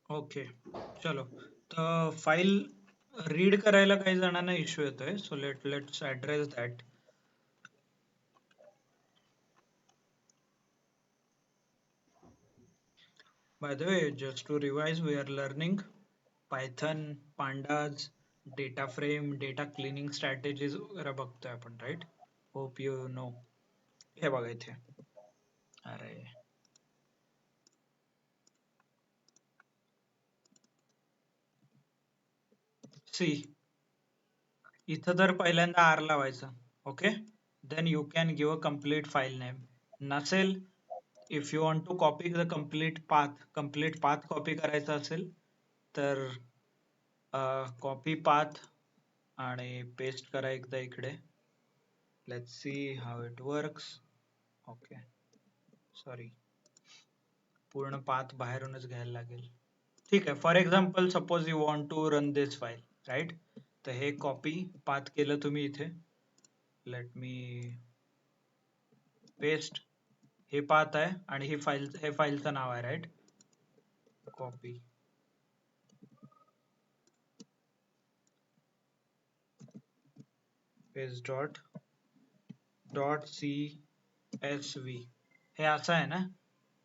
Okay, चलो. तर file read करायला काही जणांना इश्यू येतोय, so let's address that. By the way, just to revise, we are learning Python, pandas, data frame, data cleaning strategies वगैरे बघतोय आपण, राईट? Hope you know. हे बघा इथे. अरे, सी, इथं तर पहिल्यांदा आर लावायचं. Okay, then you can give a complete file name. नसेल, if you want to copy the complete path copy करायचा असेल तर कॉपी पाथ आणि पेस्ट करा एकदा इकडे. Let's see how it works. Okay, sorry, पूर्ण पाथ बाहेरूनच घ्यायला लागेल. ठीक आहे, for example suppose you want to run this file, right? तर हे कॉपी पाथ केलं तुम्ही इथे. Let me paste. हे पाथ आहे आणि हे फाईलचं नाव आहे, right? Copy paste dot C S V, हे असं आहे ना?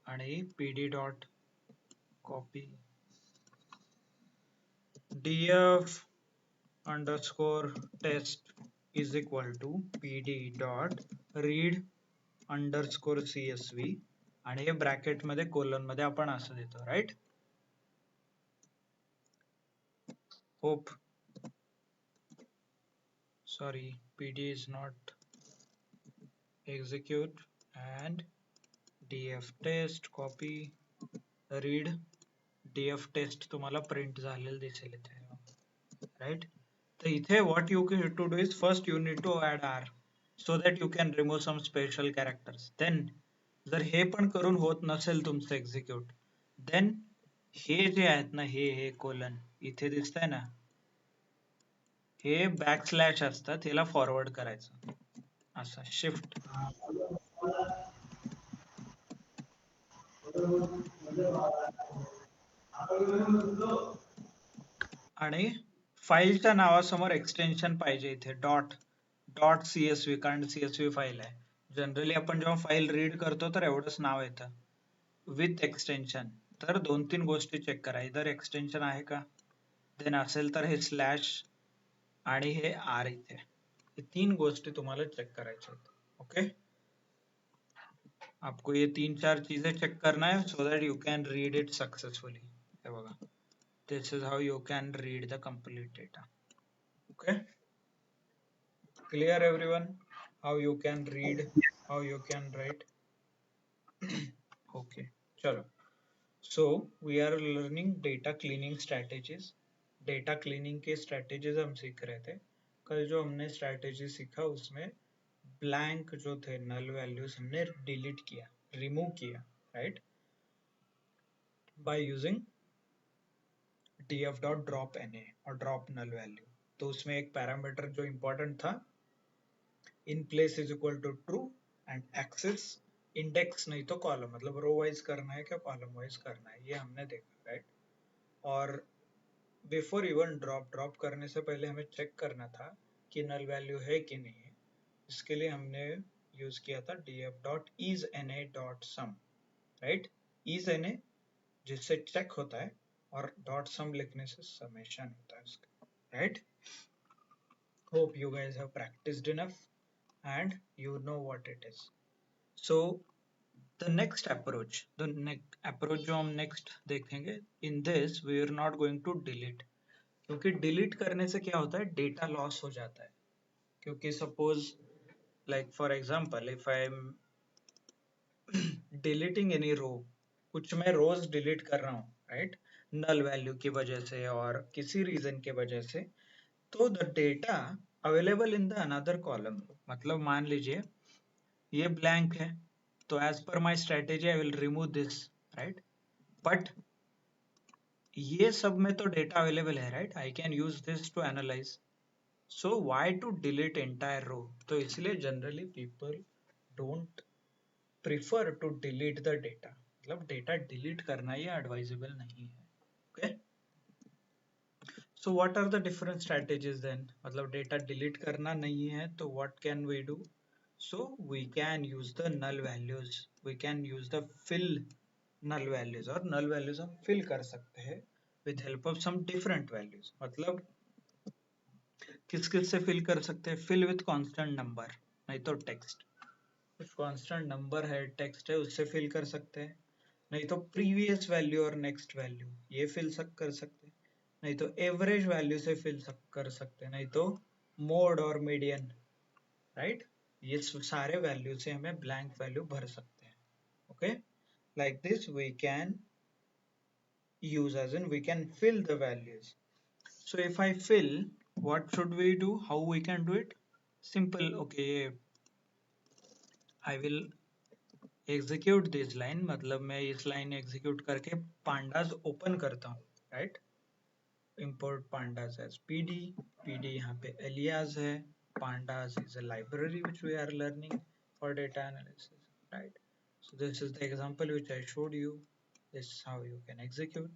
आणि pd dot copy df underscore test is equal to pd dot read underscore csv, आणि हे ब्रॅकेट मध्ये कोलन मध्ये आपण असं देतो, right? Hope, sorry, pd is not execute and df test copy read. df test तुम्हाला प्रिंट झालेलं दिसेल इथे, राईट? तर इथे what you need to do is first you need to add r so that you can remove some special characters. Then जर हे पण करून होत नसेल तुमचं एक्झिक्यूट, देन हे जे आहेत ना, हे कोलन इथे दिसतंय ना, हे बॅकस्लॅश असतात, याला फॉरवर्ड करायचं असं शिफ्ट. आणि फाईलच्या नावासमोर एक्सटेन्शन पाहिजे इथे डॉट सीएसव्ही, कारण सीएसव्ही फाईल आहे. जनरली आपण जेव्हा फाईल रीड करतो तर एवढंच नाव येतं विथ एक्सटेन्शन. तर 2-3 गोष्टी चेक करा, इधर एक्सटेन्शन आहे का, देन असेल तर हे स्लॅश आणि हे आर इथे, हे 3 गोष्टी तुम्हाला चेक करायच्या आहेत. ओके, आपको ये 3-4 चीजें चेक करना है so that you can read it successfully. हे बघा, this is how you can read the complete data. Okay, clear everyone, how you can read, how you can write? Okay, chalo. So we are learning data cleaning strategies. Data cleaning के strategies हम सीख रहे थे. कल जो हमने strategy सीखा उसमें ब्लैंक जो थे नल वैल्यूज हमने डिलीट किया, रिमूव किया, right? By using df dot drop na और ड्रॉप नल वैल्यू. तो उसमें एक पैरामीटर जो इंपॉर्टेंट था, in place is equal to true and axis index नहीं तो कॉलम, मतलब रो वाइज करना है क्या कॉलम वाइज करना है, ये हमने देखा, राइट? और बिफोर इवन ड्रॉप करने से पहले हमें चेक करना था कि नल वैल्यू है कि नहीं है. इसके लिए हमने यूज किया था df dot is na dot sum, right? is na जिससे चेक होता है और डॉट सम लिखने से समेशन होता है उसका, right? Hope you guys have practised enough and you know what it is. So the next approach जो हम next देखेंगे, in this we are not going to delete, क्योंकि डिलीट करने से क्या होता है, डेटा लॉस हो जाता है. क्योंकि suppose like for example if I am deleting any row, कुछ मैं रोज डिलीट कर रहा हूँ, राइट? नल वैल्यू की वजह से और किसी रीजन के वजह से, तो the data available in the another column, मतलब मान लीजिए ये ब्लैंक है, तो एज पर my strategy I will remove this, right? But ये सब में तो डेटा अवेलेबल है, right? I can use this to analyse. So why to delete entire row? तो इसलिए generally people don't prefer to delete the data, मतलब data delete करना ये एडवाइजेबल नहीं है. So what are the different strategies then, मतलब data delete करना नहीं है तो what can we do? So we can use the null values, we can use the fill null values, और नल वैल्यूज हम फिल कर सकते हैं with help of some different values. मतलब किस किस से फिल कर सकते हैं? फिल विथ कांस्टेंट नंबर, नहीं तो टेक्स्ट। कुछ कांस्टेंट नंबर है, टेक्स्ट है, उससे फिल कर सकते हैं। नहीं तो प्रीवियस वैल्यू और नेक्स्ट वैल्यू ये फिल कर सकते हैं। नहीं तो एवरेज वैल्यू से फिल कर सकते हैं। नहीं तो मोड और मीडियन, राइट? ये सारे वैल्यू से हमें ब्लैंक वैल्यू भर सकते हैं। Okay, like this we can use, as in we can fill the values. So if I fill, what should we do? How we can do it? Simple. Okay, I will execute this line, मतलब मैं इस line execute करके pandas open करता हूँ, right? import pandas as pd, pd यहाँ पे alias है, pandas is a library which we are learning for data analysis, right? So this is the example which I showed you. This is how you can execute.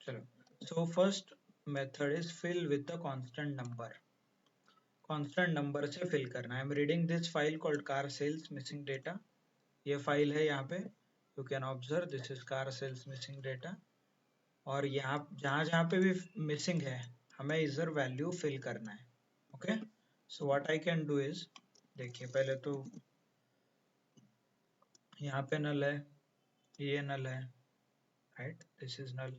चलो, so first method is fill with the constant number. constant number से fill करना है। I'm reading this file called car sales missing data. ये file है यहाँ पे, you can observe this is car sales missing data. और यहाँ जहाँ जहाँ पे भी मिसिंग है हमें इधर वैल्यू फिल करना है। Okay, so what I can do is, देखिए पहले तो यहाँ पे नल है, ये नल है, right? This is null.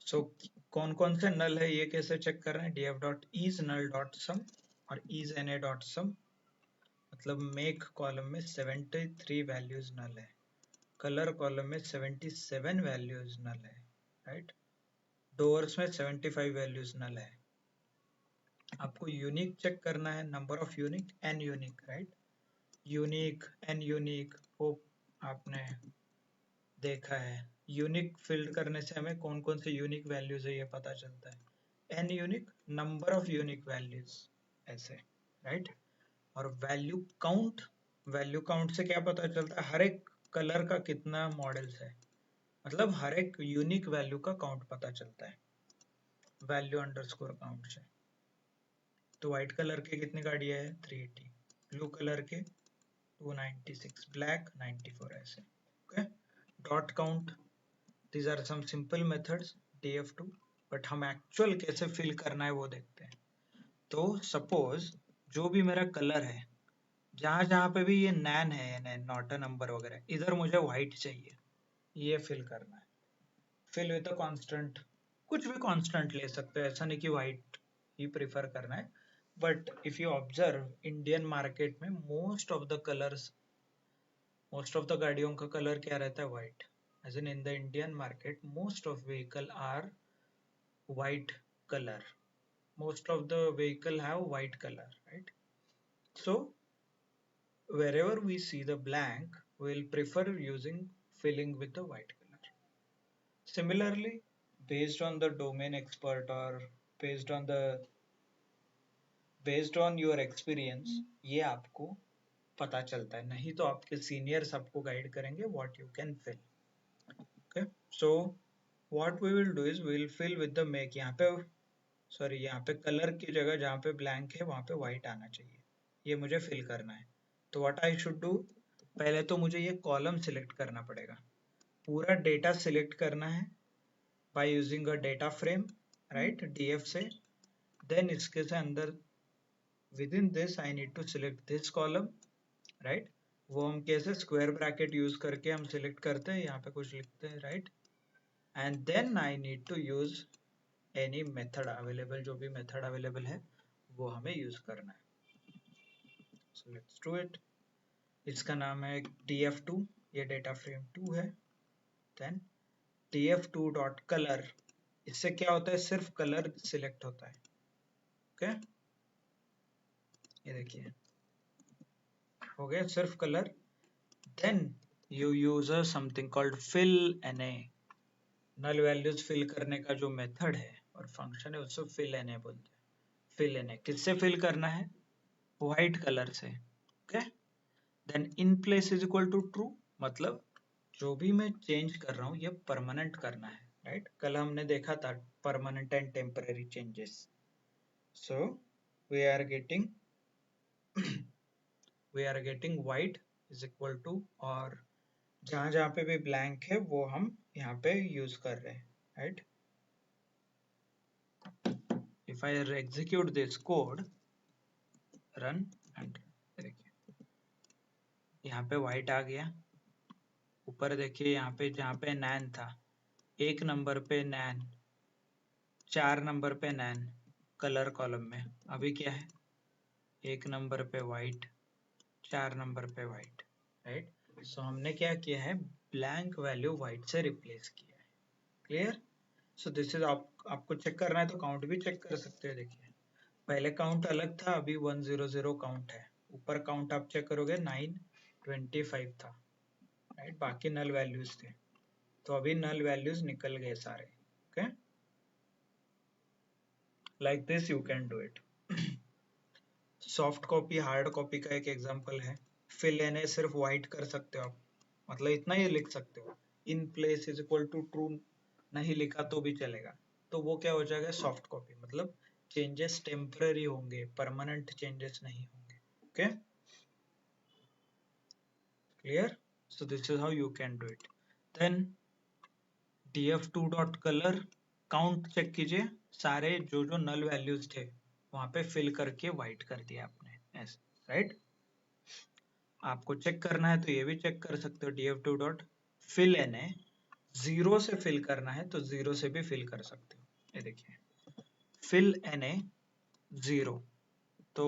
So कौन कौन से नल है ये कैसे चेक कर रहे हैं? df dot is null dot sum और is na डॉट sum, मतलब मेक कॉलम में 73 वैल्यूज नल है, कलर कॉलम में 77 वैल्यूज नल है, राइट? डोर्स में 75 वैल्यूज नल है। आपको यूनिक चेक करना है, number of unique, n unique, right? Unique, n unique, वो आपने देखा है। यूनिक फिल्ड करने से हमें कौन कौन से यूनिक वैल्यूज है ये पता चलता है। N unique, number of unique values, ऐसे, राइट? और वैल्यू काउंट, वैल्यू काउंट से क्या पता चलता है? हर एक कलर का कितना मॉडल्स है, मतलब हर एक यूनिक वैल्यू का काउंट पता चलता है वैल्यू अंडरस्कोर काउंट से। तो व्हाइट कलर के कितनी गाड़ियां है? 380, ब्लू कलर के 296, ब्लैक 94, ऐसे। Okay, dot count, these are some simple methods df2, but हम एक्चुअल कैसे फिल करना है वो देखते हैं। तो सपोज जो भी मेरा कलर है, जहां जहां पे भी ये नैन है, नॉट अ नंबर वगैरह, इधर मुझे व्हाइट चाहिए, ये फिल करना है। फिल विद अ कांस्टेंट, कुछ भी कांस्टेंट ले सकते हो, ऐसा नहीं कि व्हाइट ही प्रिफर करना है। But if you observe Indian market में most of the colours, most of the गाड़ियों का कलर क्या रहता है? White. As in the Indian market most of vehicle are white color, most of the vehicle have white color, right? So wherever we see the blank we'll prefer using filling with the white color. Similarly, based on the domain expert or based on the based on your experience, ये आपको पता चलता है, नहीं तो आपके seniors आपको guide करेंगे what you can fill. Okay, so what we will do is we will fill with the make, यहाँ पे सॉरी यहाँ पे कलर की जगह जहाँ पे ब्लैंक है वहाँ पे व्हाइट आना चाहिए, ये मुझे फिल करना है। तो व्हाट आई शुड डू, पहले तो मुझे ये कॉलम सिलेक्ट करना पड़ेगा, पूरा डेटा सिलेक्ट करना है by using a data frame, right? DF से। देन इसके से अंदर with in this I need to select this column, right? वो हम कैसे स्क्वायर ब्रैकेट यूज करके हम सिलेक्ट करते हैं, यहाँ पे कुछ लिखते हैं, right? And then I need to use any method available, जो भी मेथड अवेलेबल है वो हमें यूज करना है। So let's do it. इसका नाम है df2, ये डेटा फ्रेम 2 है। देन df2 डॉट कलर, इससे क्या होता है? सिर्फ कलर सिलेक्ट होता है। ओके, ये देखिए हो गया सिर्फ colour. Then you use something called fill na, null values fill करने का जो मेथड है और फंक्शन है उसको fill na बोलते हैं। fill na किससे फिल करना है? व्हाइट कलर से। Okay, then in place is equal to true, मतलब जो भी मैं चेंज कर रहा हूँ ये परमानेंट करना है, राइट। कल हमने देखा था permanent and temporary changes. So we are getting white is equal to, और जहां जहां पे भी ब्लैंक है वो हम यहाँ पे यूज कर रहे हैं, right. If I execute this code, run, and देखिए यहाँ पे white आ गया। ऊपर देखिए यहाँ पे जहाँ पे नैन था, 1 नंबर पे नैन, 4 नंबर पे नैन कलर कॉलम में, अभी क्या है 1 नंबर पे वाइट, 4 नंबर पे वाइट, राइट। सो हमने क्या किया है, ब्लैंक वैल्यू वाइट से रिप्लेस किया है। क्लियर। सो दिस इज, आपको चेक करना है तो काउंट भी चेक कर सकते हो। देखिए पहले काउंट अलग था, अभी 100 काउंट है। ऊपर काउंट आप चेक करोगे 925 था, राइट। बाकी नल वैल्यूज थे, तो अभी नल वैल्यूज निकल गए सारे। Okay, like this you can do it. Soft copy hard copy का एक एग्जांपल है। फिल एन सिर्फ वाइट कर सकते हो आप, मतलब इतना ही लिख सकते हो। In place is equal to true नहीं लिखा तो भी चलेगा, तो वो क्या हो जाएगा सॉफ्ट कॉपी, मतलब चेंजेस टेम्पररी होंगे, परमानेंट चेंजेस नहीं होंगे। Okay, clear. So this is how you can do it. Then df2.color count check कीजिए, सारे जो जो नल वैल्यूज थे वहां पे फिल करके वाइट कर दिया आपने, ऐसे, राइट। आपको चेक करना है तो ये भी चेक कर सकते हो, df2.fill na, 0 से फिल करना है तो 0 से भी फिल कर सकते हो। ये देखिए fill na 0, तो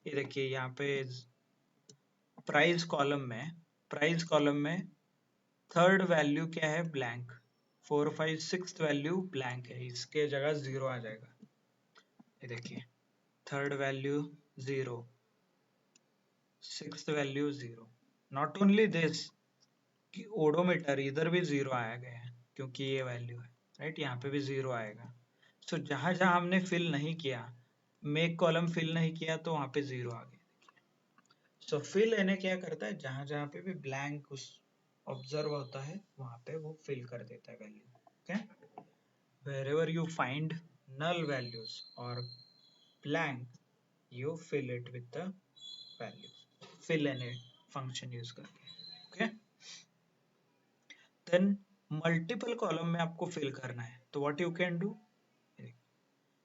ये देखिए यहाँ पे प्राइस कॉलम में थर्ड वैल्यू क्या है, ब्लैंक। 4 5 6 वैल्यू ब्लैंक है, इसके जगह 0 आ जाएगा। ये देखिए third value 0, sixth value 0। Not only this, कि ओडोमीटर इधर भी 0 आया गया है क्योंकि ये वैल्यू है, राइट। यहाँ पे भी 0 आएगा। सो जहां जहां हमने फिल नहीं किया, मेक कॉलम फिल नहीं किया, तो वहां पे 0 आ गया। सो फिल इन्हें क्या करता है, जहां जहां पे भी ब्लैंक उस ऑब्जर्व होता है वहां पे वो फिल कर देता है value. Okay, wherever you find null values or blank, you fill it with the values, fill any function use करके। okay, then multiple column में आपको fill करना है तो what you can do,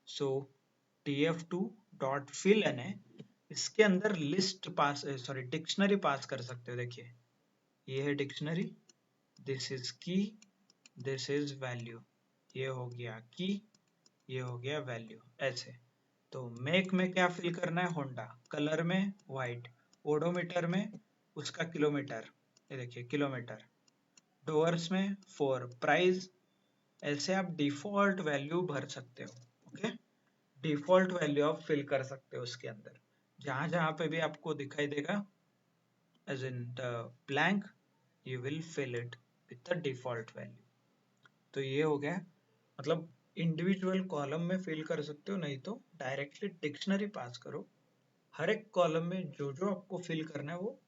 so df2 dot fill na, इसके अंदर list पास, sorry dictionary पास कर सकते हो। देखिए ये है डिक्शनरी, दिस इज की, दिस इज वैल्यू, ये हो गया की, ये हो गया वैल्यू, ऐसे। तो मेक में क्या फिल करना है, होंडा, कलर में व्हाइट, ओडोमीटर में उसका किलोमीटर, ये देखिए किलोमीटर, डोअर्स में 4, प्राइस। ऐसे आप डिफॉल्ट वैल्यू भर सकते हो। ओके, डिफॉल्ट वैल्यू आप फिल कर सकते हो उसके अंदर, जहां जहां पे भी आपको दिखाई देगा as in the blank, you will fill it with the default value. तो ये हो गया, मतलब इंडिविजुअल कॉलम में फिल कर सकते हो, नहीं तो डायरेक्टली डिक्शनरी पास करो, हर एक कॉलम में जो जो आपको फिल करना है वो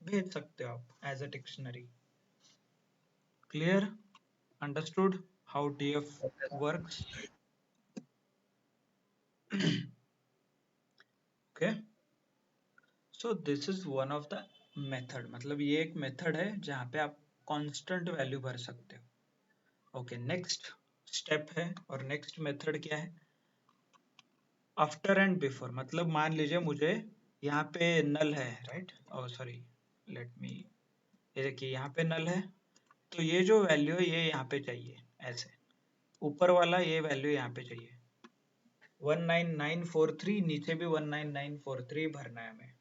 भेज सकते हो आप as a dictionary. Clear, understood how df works. Okay, so this is one of the method, मतलब ये एक मेथड है जहाँ पे आप कांस्टेंट वैल्यू भर सकते हो। ओके, नेक्स्ट स्टेप है, और नेक्स्ट मेथड क्या है, आफ्टर एंड बिफोर। मतलब मान लीजिए मुझे यहाँ पे नल है, राइट, और सॉरी लेट मी, ये देखिए यहाँ पे नल है, तो ये जो वैल्यू है ये यहाँ पे चाहिए, ऐसे ऊपर वाला ये वैल्यू यहाँ पे चाहिए 19943, नीचे भी 19943 भरना है हमें।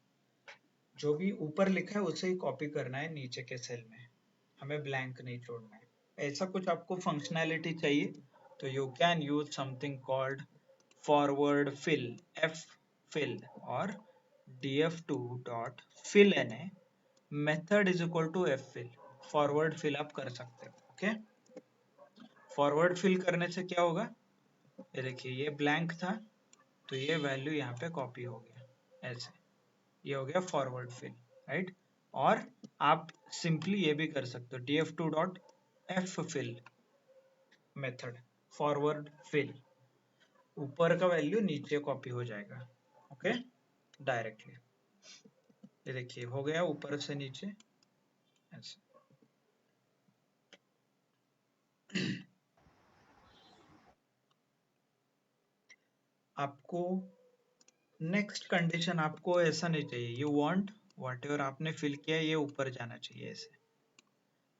जो भी ऊपर लिखा है उसे ही कॉपी करना है नीचे के सेल में, हमें ब्लैंक नहीं छोड़ना है। ऐसा कुछ आपको फंक्शनैलिटी चाहिए तो you can use something called forward fill, F fill, और df2 dot fill na method is equal to F fill, forward fill आप कर सकते हो। ओके, फॉरवर्ड फिल करने से क्या होगा, ये देखिए ये ब्लैंक था तो ये वैल्यू यहाँ पे कॉपी हो गया, ऐसे, ये हो गया फॉरवर्ड फिल, राइट। और आप सिंपली ये भी कर सकते हो df2 dot F fill, method, forward fill. ऊपर का वैल्यू नीचे कॉपी हो जाएगा, ओके, डायरेक्टली। ये देखिए हो गया ऊपर से नीचे ऐसे। आपको नेक्स्ट कंडीशन, आपको ऐसा नहीं चाहिए, यू वांट वॉट एवर आपने फिल किया ये ऊपर जाना चाहिए ऐसे,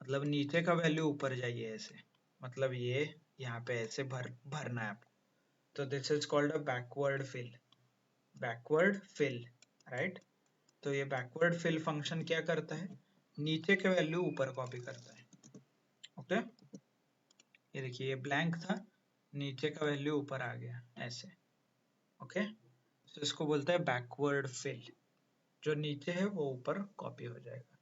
मतलब नीचे का वैल्यू ऊपर जाइए ऐसे, मतलब ये यहाँ पे ऐसे भरना है आपको। तो this is called a backward fill, backward fill, right. तो ये बैकवर्ड फिल फंक्शन क्या करता है, नीचे के वैल्यू ऊपर कॉपी करता है, ओके। ये देखिए ये ब्लैंक था, नीचे का वैल्यू ऊपर आ गया ऐसे, ओके। तो इसको बोलते हैं बैकवर्ड फिल, जो नीचे है वो ऊपर कॉपी हो जाएगा।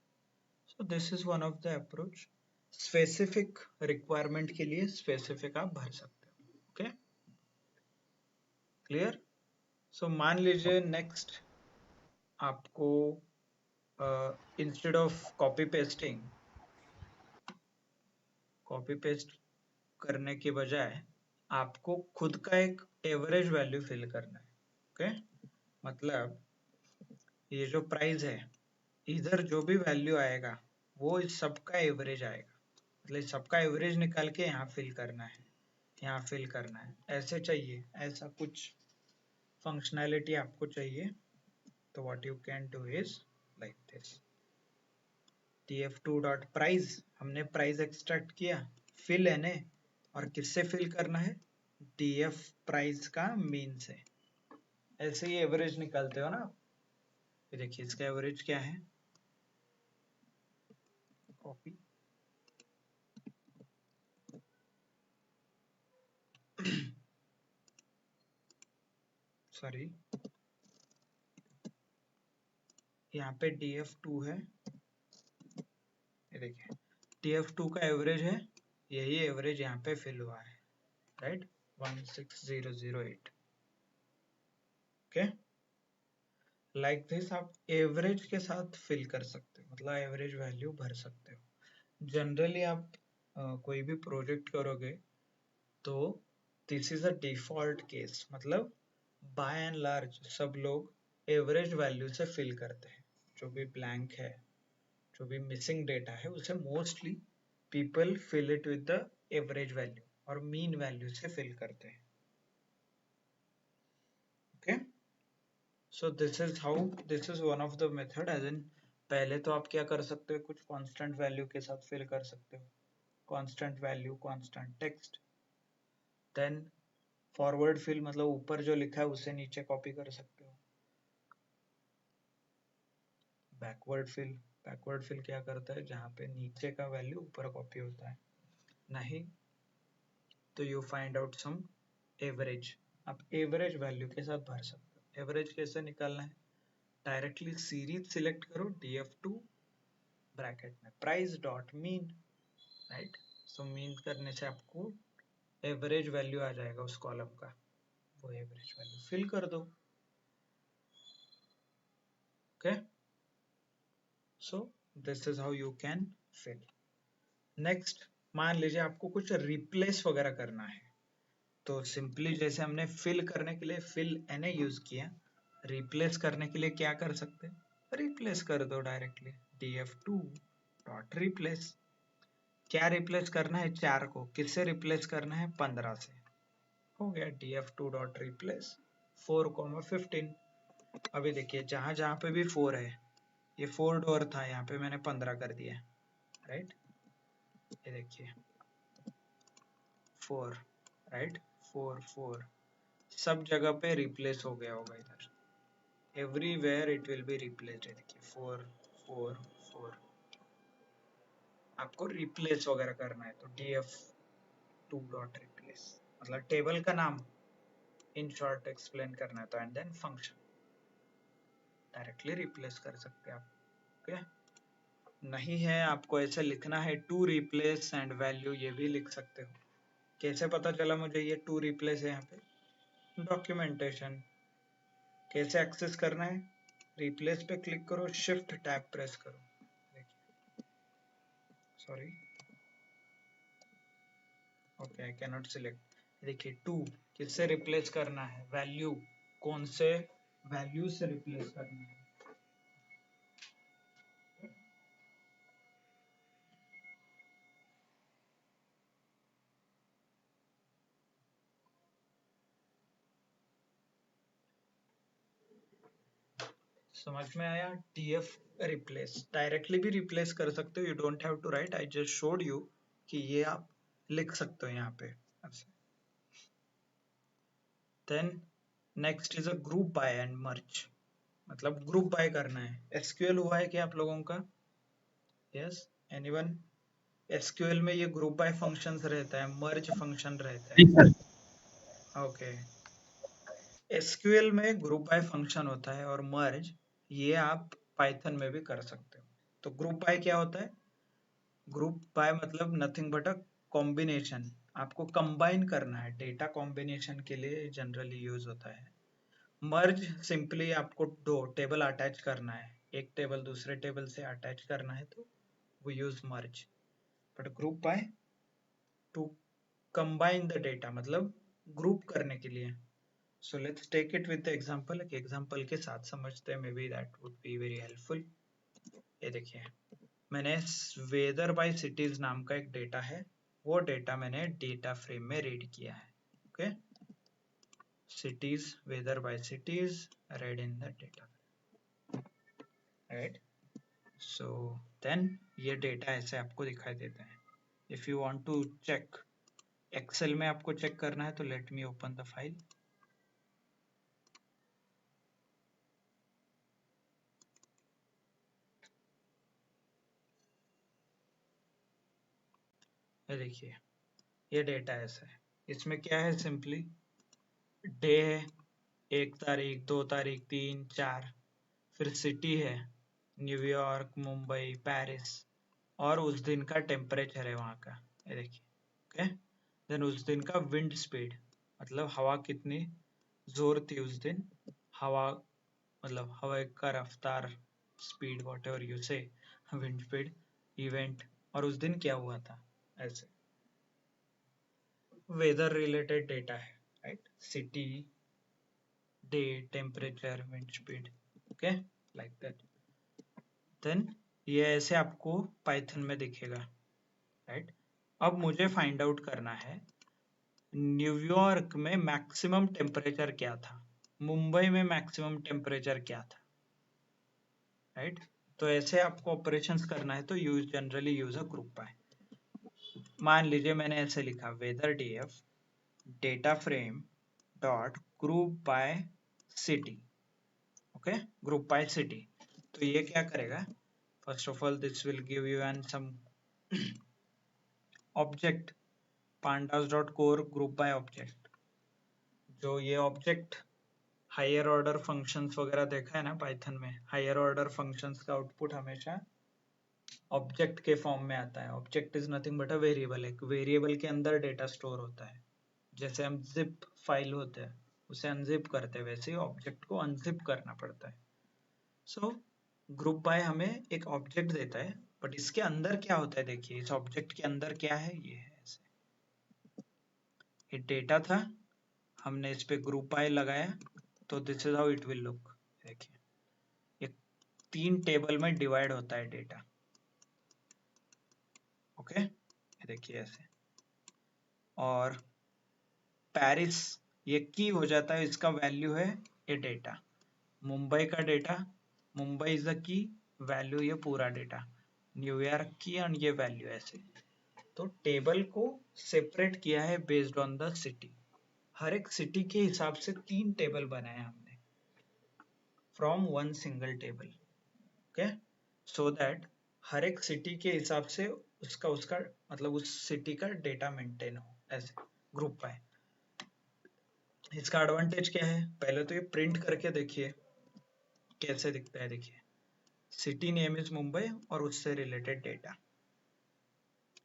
सो this is one of the approach. Specific requirement के लिए स्पेसिफिक आप भर सकते हो, ओके, क्लियर। सो मान लीजिए नेक्स्ट आपको इंस्टेड ऑफ कॉपी पेस्ट करने के बजाय आपको खुद का एक एवरेज वैल्यू फिल करना है, ओके। मतलब ये जो प्राइस है, इधर जो भी वैल्यू आएगा वो इस सबका एवरेज आएगा, मतलब इस सबका एवरेज निकाल के यहाँ फिल करना है, यहाँ फिल करना है, ऐसे चाहिए, ऐसा कुछ फंक्शनैलिटी आपको चाहिए। तो what you can do is like this, df2.price, हमने प्राइस एक्सट्रैक्ट किया, फिल एन ए, और किससे फिल करना है, df प्राइस का मीन से। ऐसे ही एवरेज निकालते हो ना, ये देखिए इसका एवरेज क्या है, कॉपी सॉरी, यहाँ पे df2 है, ये देखिए df2 का एवरेज है, यही एवरेज यहाँ पे फिल हुआ है, राइट, 16008, ओके। लाइक दिस आप एवरेज के साथ फिल कर सकते हो, मतलब एवरेज वैल्यू भर सकते हो। जनरली आप कोई भी प्रोजेक्ट करोगे तो this is a default case, मतलब बाय एंड लार्ज सब लोग एवरेज वैल्यू से फिल करते हैं, जो भी ब्लैंक है, जो भी मिसिंग डेटा है उसे mostly people fill it with the average value और मीन वैल्यू से फिल करते हैं, okay. So this is how, this is one of the method, as in पहले तो आप क्या कर सकते हो, कुछ कांस्टेंट वैल्यू के साथ फिल कर सकते हो, constant value, constant text. Then forward fill, मतलब ऊपर जो लिखा है उसे नीचे कॉपी कर सकते हो। बैकवर्ड फिल, बैकवर्ड फिल क्या करता है, जहाँ पे नीचे का वैल्यू ऊपर कॉपी होता है, नहीं तो you find out some average, आप एवरेज वैल्यू के साथ भर सकते हो। एवरेज कैसे निकालना है, डायरेक्टली सीरीज सिलेक्ट करो, df2 ब्रैकेट में price dot mean, right. So mean करने से आपको एवरेज वैल्यू आ जाएगा उस कॉलम का, वो एवरेज वैल्यू फिल कर दो, okay. So this is how you can fill. Next मान लीजिए आपको कुछ रिप्लेस वगैरह करना है, तो सिंपली जैसे हमने फिल करने के लिए फिल एन यूज किया, रिप्लेस करने के लिए क्या कर सकते हैं, रिप्लेस कर दो डायरेक्टली, df2 डॉट रिप्लेस। क्या रिप्लेस करना है, 4 को किससे रिप्लेस करना है, 15 से, हो गया df2 डॉट रिप्लेस 4,15। अभी देखिए जहां जहां पे भी 4 है, ये 4 डोर था, यहाँ पे मैंने 15 कर दिया, राइट। ये देखिए 4, राइट, 4 4 सब जगह पे रिप्लेस हो गया होगा इधर, everywhere it will be replaced. देखिए 4 4 4, आपको रिप्लेस वगैरह करना है तो df2 डॉट रिप्लेस, मतलब टेबल का नाम इन शॉर्ट एक्सप्लेन करना है तो, and then function, directly replace कर सकते हैं आप, ओके। नहीं है आपको ऐसे लिखना है टू रिप्लेस एंड वैल्यू, ये भी लिख सकते हो। कैसे पता चला मुझे ये टू रिप्लेस है, यहाँ पे डॉक्यूमेंटेशन। कैसे एक्सेस करना है, रिप्लेस पे क्लिक करो, शिफ्ट टैब प्रेस करो, देखिए sorry, okay, I can not select. देखिए 2 किससे रिप्लेस करना है, वैल्यू, कौन से वैल्यू से रिप्लेस करना है। समझ में आया। df रिप्लेस डायरेक्टली भी रिप्लेस कर सकते हो, you don't have to write, I just showed you कि ये आप लिख सकते हो यहाँ पे ऐसे। Then next is a group by and merge, मतलब ग्रुप बाय करना है। एसक्यूएल हुआ है क्या आप लोगों का? Yes, anyone? एसक्यूएल में ये ग्रुप बाय फंक्शंस रहता है, मर्ज फंक्शन रहता जी है। सर। ओके, एसक्यूएल में ग्रुप बाय फंक्शन होता है और मर्ज ये आप पाइथन में भी कर सकते हो। तो ग्रुप बाय क्या होता है? ग्रुप बाय मतलब नथिंग बट अ कॉम्बिनेशन, आपको कंबाइन करना है, डेटा कॉम्बिनेशन के लिए जनरली यूज होता है। मर्ज सिंपली आपको दो टेबल अटैच करना है, एक टेबल दूसरे टेबल से अटैच करना है, तो we use merge. But group by to combine the data, मतलब ग्रुप करने के लिए। So let's take it with the example, एक एग्जांपल के साथ समझते हैं, may be that would be very helpful. ये देखिए, मैंने वेदर बाय सिटीज नाम का एक डेटा है, वो डेटा मैंने डेटा फ्रेम में रीड किया है। Okay, cities, weather by cities read in the data, right? So then ये डेटा ऐसे आपको दिखाई देता है। If you want to check, Excel में आपको चेक करना है, तो let me open the file. ये देखिए, ये डेटा ऐसा है, इसमें क्या है, सिंपली डे है, 1 तारीख, 2 तारीख, 3, 4, फिर सिटी है, न्यूयॉर्क, मुंबई, पेरिस, और उस दिन का टेम्परेचर है वहाँ का। ये देखिए, ओके। देन उस दिन का विंड स्पीड, मतलब हवा कितनी जोर थी उस दिन, हवा मतलब हवा का रफ्तार, speed whatever you say, wind speed, event, और उस दिन क्या हुआ था, ऐसे वेदर रिलेटेड डेटा है, right? City, day, temperature, wind speed, okay, like that. Then ये ऐसे आपको पाइथन में दिखेगा, राइट? अब मुझे फाइंड आउट करना है न्यूयॉर्क में मैक्सिमम टेम्परेचर क्या था, मुंबई में मैक्सिमम टेम्परेचर क्या था, राइट? तो ऐसे आपको ऑपरेशंस करना है, तो use generally use a group by. मान लीजिए मैंने ऐसे लिखा, weather DF data frame dot group by city, okay, group by city. तो ये क्या करेगा, first of all this will give you an some object, pandas dot core group by object. जो ये ऑब्जेक्ट हायर ऑर्डर फंक्शंस वगैरह देखा है ना पाइथन में, हायर ऑर्डर फंक्शंस का आउटपुट हमेशा ऑब्जेक्ट के फॉर्म में आता है। Object is nothing but a variable, एक वेरिएबल के अंदर डेटा स्टोर होता है। जैसे हम जिप फाइल होते हैं उसे अनजिप करते हैं, वैसे ही ऑब्जेक्ट को अनजिप करना पड़ता है। सो ग्रुप बाय हमें एक ऑब्जेक्ट देता है, बट इसके अंदर क्या होता है, देखिए इस ऑब्जेक्ट के अंदर क्या है, ये है ऐसे, ये डेटा था, हमने इस पे ग्रुप बाय लगाया, तो this is how it will look. देखिए, ये 3 टेबल में डिवाइड होता है डेटा, ओके, ये देखिए ऐसे। और पेरिस ये की हो जाता है, इसका वैल्यू है ये डेटा। मुंबई का data, Mumbai is the key value, ये पूरा डेटा, न्यूयॉर्क की एंड ये वैल्यू ऐसे। तो टेबल को सेपरेट किया है बेस्ड ऑन द सिटी, हर एक सिटी के हिसाब से 3 टेबल बनाए हमने from one single table, okay, so that हर एक सिटी के हिसाब से उसका उसका मतलब उस सिटी का डेटा मेंटेन हो, ऐसे ग्रुप बाय। इसका एडवांटेज क्या है, पहले तो ये प्रिंट करके देखिए कैसे दिखता है। देखिए, सिटी नेम इज मुंबई और उससे रिलेटेड डेटा,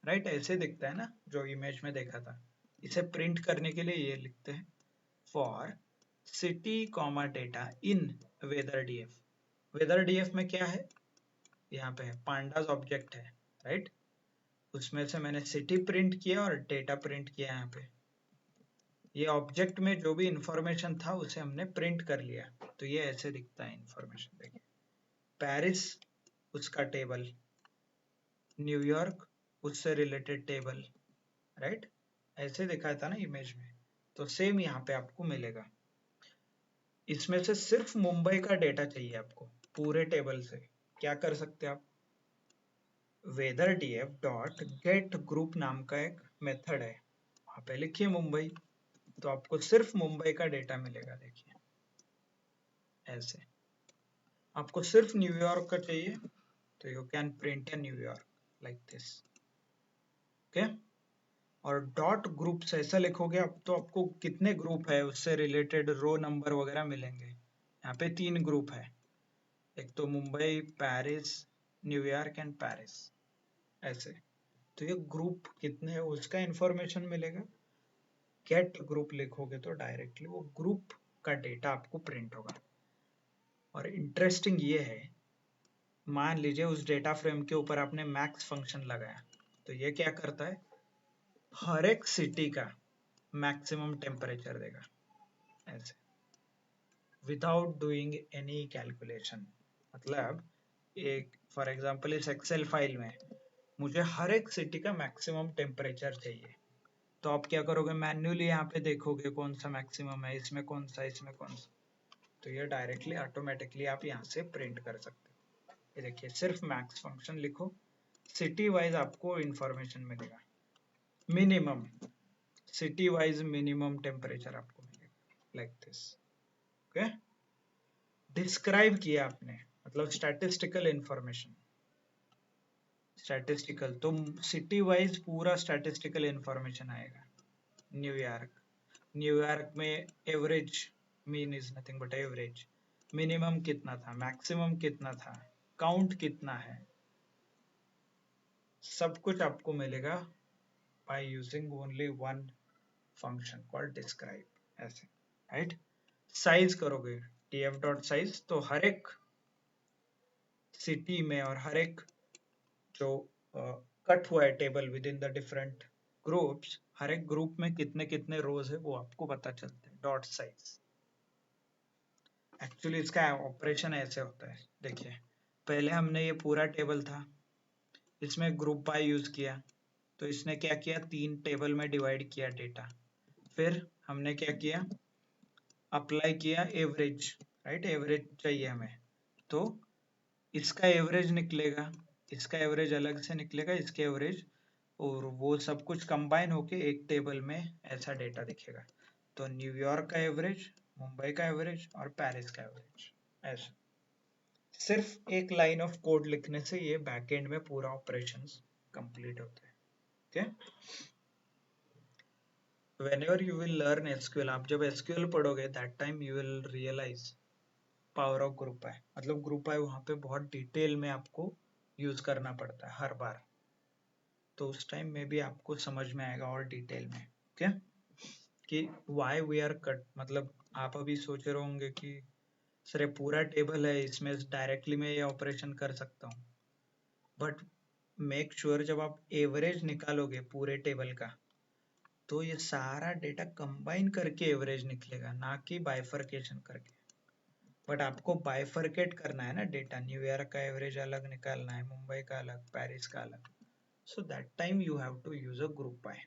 राइट? ऐसे दिखता है ना, जो इमेज में देखा था। इसे प्रिंट करने के लिए ये लिखते हैं, for city comma data in weather DF. Weather DF में क्या है, यहाँ पे है पांडास ऑब्जेक्ट है, राइट? उसमें से मैंने सिटी प्रिंट किया और डेटा प्रिंट किया। यहाँ पे ये ऑब्जेक्ट में जो भी इंफॉर्मेशन था उसे हमने प्रिंट कर लिया, तो ये ऐसे दिखता है इंफॉर्मेशन। देखिए पेरिस उसका टेबल, न्यूयॉर्क उससे रिलेटेड टेबल, राइट, ऐसे दिखा था ना इमेज में। तो सेम यहाँ पे आपको मिलेगा। इसमें से सिर्फ मुंबई का डेटा चाहिए आपको पूरे टेबल से। क्या कर सकते हैं आप, weather df dot get group नाम का एक मेथड है, वहां पे लिखिए मुंबई, तो आपको सिर्फ मुंबई का डेटा मिलेगा। देखिए ऐसे। आपको सिर्फ न्यूयॉर्क का चाहिए तो you can print A New York like this, okay. और डॉट ग्रुप से ऐसा लिखोगे आप तो आपको कितने ग्रुप है उससे रिलेटेड रो नंबर वगैरह मिलेंगे। यहाँ पे 3 ग्रुप है, एक तो Mumbai, Paris, New York and Paris, ऐसे। तो ये ग्रुप कितने है उसका इंफॉर्मेशन मिलेगा। गेट ग्रुप लिखोगे तो डायरेक्टली वो ग्रुप का डेटा आपको प्रिंट होगा। और इंटरेस्टिंग ये है, मान लीजिए उस डेटा फ्रेम के ऊपर आपने मैक्स फंक्शन लगाया, तो ये क्या करता है, हर एक सिटी का मैक्सिमम टेम्परेचर देगा ऐसे, विदाउट डूइंग एनी कैलकुलेशन। मतलब एक फॉर एग्जांपल इस एक्सेल फाइल में मुझे हर एक सिटी का मैक्सिमम टेम्परेचर चाहिए, तो आप क्या करोगे, मैन्युअली यहाँ पे देखोगे कौन सा मैक्सिमम है, इसमें कौन सा, इसमें कौन सा। तो ये डायरेक्टली ऑटोमेटिकली आप यहाँ से प्रिंट कर सकते हो। ये देखिए सिर्फ मैक्स फंक्शन लिखो, सिटी वाइज आपको इंफॉर्मेशन मिलेगा। Minimum city wise minimum temperature आपको मिलेगा लाइक दिस, ओके। डिस्क्राइब किया आपने, मतलब स्टैटिस्टिकल इंफॉर्मेशन, स्टैटिस्टिकल तो सिटी वाइज पूरा स्टैटिस्टिकल इंफॉर्मेशन आएगा। न्यूयॉर्क, न्यूयॉर्क में average, mean is nothing but average, minimum कितना था, मैक्सिमम कितना था, काउंट कितना है, सब कुछ आपको मिलेगा by using only one function called describe, ऐसे, राइट। साइज करोगे df डॉट साइज, तो हर एक सिटी में और हर एक जो कट हुआ है table within the different groups, हर एक ग्रुप में कितने कितने रोज है वो आपको पता चलते हैं, डॉट साइज। एक्चुअली इसका ऑपरेशन ऐसे होता है, देखिए पहले हमने ये पूरा टेबल था, इसमें ग्रुप बाय यूज किया, तो इसने क्या किया, 3 टेबल में डिवाइड किया डेटा। फिर हमने क्या किया, अप्लाई किया एवरेज, राइट, एवरेज चाहिए हमें, तो इसका एवरेज निकलेगा, इसका एवरेज अलग से निकलेगा, इसके एवरेज, और वो सब कुछ कंबाइन होके एक टेबल में ऐसा डेटा दिखेगा। तो न्यूयॉर्क का एवरेज, मुंबई का एवरेज और पेरिस का एवरेज, ऐसा। सिर्फ एक लाइन ऑफ कोड लिखने से ये बैकएंड में पूरा ऑपरेशंस कंप्लीट होता है, okay. whenever you will learn SQL, आप जब SQL पढ़ोगे that time you will realize power of group I, मतलब ग्रुप आई वहां पे बहुत डिटेल में आपको यूज करना पड़ता है हर बार, तो उस टाइम में भी आपको समझ में आएगा और डिटेल में, ओके, कि वाई वी आर कट। मतलब आप अभी सोच रहे होंगे कि सर ये पूरा टेबल है, इसमें डायरेक्टली मैं ये ऑपरेशन कर सकता हूँ, बट मेक श्योर जब आप एवरेज निकालोगे पूरे टेबल का, तो ये सारा डेटा कंबाइन करके एवरेज निकलेगा, ना कि बाइफरकेशन करके। बट आपको बाइफरकेट करना है ना डेटा, न्यूयॉर्क का एवरेज अलग निकालना है, मुंबई का अलग, पेरिस का अलग, so that time you have to use a group by.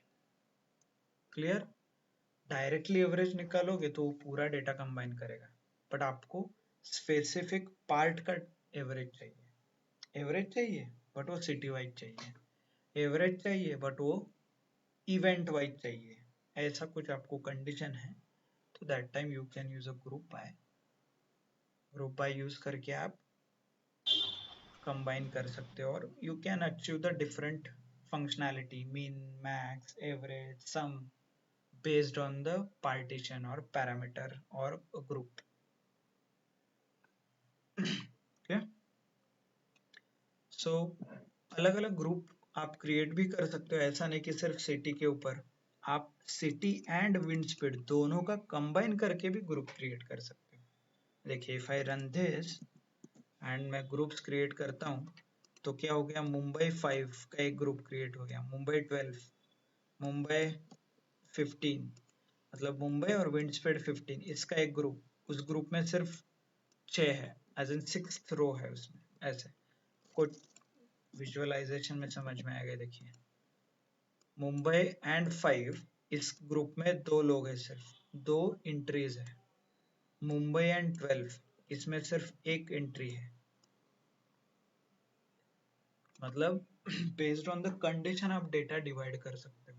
Clear. Directly average निकालोगे तो वो पूरा डेटा कंबाइन करेगा, बट आपको स्पेसिफिक पार्ट का एवरेज चाहिए, एवरेज चाहिए बट वो सिटी वाइज चाहिए, एवरेज चाहिए बट वो इवेंट वाइज चाहिए, ऐसा कुछ आपको कंडीशन है, तो that time you can use a group by. Group by use करके आप कंबाइन कर सकते हो और you can achieve the different functionality, mean, max, average, sum, based on the partition or parameter or a group, okay। so अलग अलग group आप create भी कर सकते हो, ऐसा नहीं कि सिर्फ सिटी के ऊपर, आप सिटी एंड विंड स्पीड दोनों का कंबाइन करके भी ग्रुप क्रिएट कर सकते हो। देखिए if I run this and मैं ग्रुप्स क्रिएट करता हूँ, तो क्या हो गया, मुंबई 5 का एक ग्रुप क्रिएट हो गया, मुंबई 12, मुंबई 15, मतलब मुंबई और विंड स्पीड 15, इसका एक ग्रुप, उस ग्रुप में सिर्फ 6 है, एज इन 6th रो है उसमें। ऐसे कुछ विजुअलाइजेशन में समझ में आएगा। देखिए मुंबई एंड 5, इस ग्रुप में 2 लोग हैं, सिर्फ 2 एंट्रीज है। मुंबई एंड 12, इसमें सिर्फ एक एंट्री है। मतलब बेस्ड ऑन द कंडीशन आप डेटा डिवाइड कर सकते हो।